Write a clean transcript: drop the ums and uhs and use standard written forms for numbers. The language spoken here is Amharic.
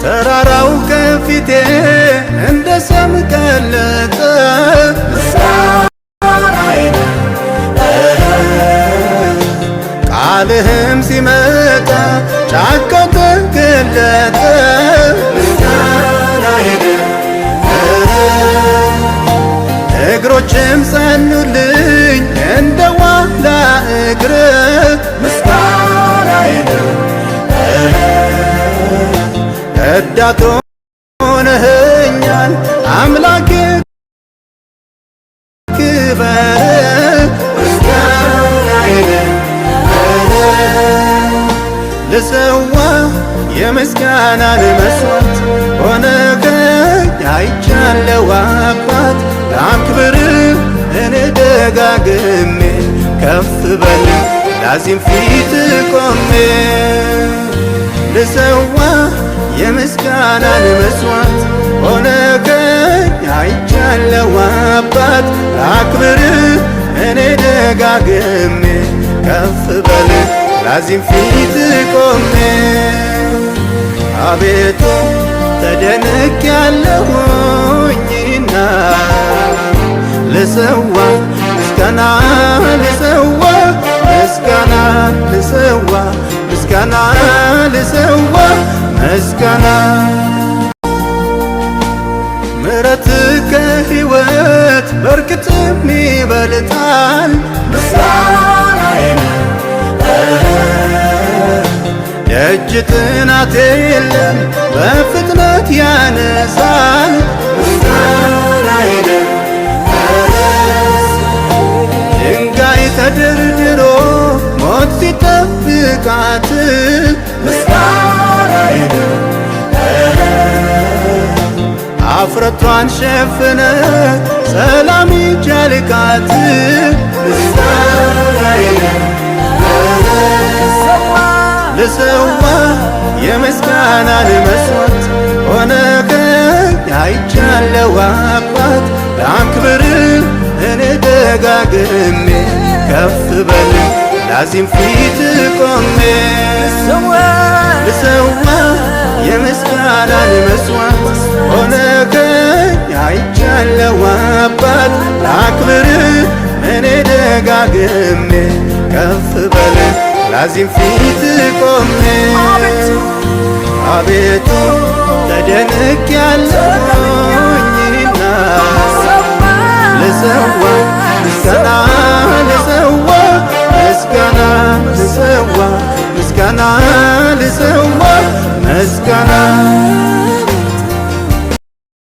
ተራራው ከፊቴ እንደ ሰም ቀለጠ ቃልህም ሲመጣ ጫካው ተገለጠ እግሮችም ጸኑልኝ እንደ ዋላ እግር ረዳት ሆነኸኛል አምላኬ ክበር ልሰዋ የምስጋናን መስዋዕት ሆነኸኝ አይቻለሁ አባት ላክብርህ እኔ ደጋግሜ ከፍ በል ላዚም ፊት ቆሜ ልሰዋ የምስጋናን መስዋዕት ሆነኸኝ አይቻለሁ አባት ላክብርህ እኔ ደጋግሜ ከፍ በል ላዚም ፊት ቆሜ አቤቱ ተደንቄያለሁኝና ልሰዋ ምስጋና ልሰዋ ምስጋና ልሰዋ ምስጋና ልሰዋ ምስጋና ምሕረትህ ከሕይወት በርግጥም ይበልጣል ደጅ ጥናት የለም በፍጥነት ያነሳል ድንጋይ ተደርድሮ ሞት ሲጠብቃት አፍረቷን ሸፍነ ሰላም ይጃልቃት ልሰዋ የምስጋናን መስዋዕት ሆነኸኝ አይቻለሁ አባት ላክብርህ እኔ ደጋግሜ ከፍ በል ላዚም ፊት ቆሜ ልሰዋ የምስጋናን መስዋዕት ሆነኸኝ አይቻለሁ አባት ላክብርህ እኔ ደጋግሜ ከፍ በል ላዚም ፊት ቆሜ አቤቱ ተደንቄያለሁኝና ልሰዋ ምስጋና ልሰዋ ምስጋና ልሰዋ ምስጋና ልሰዋ ምስጋና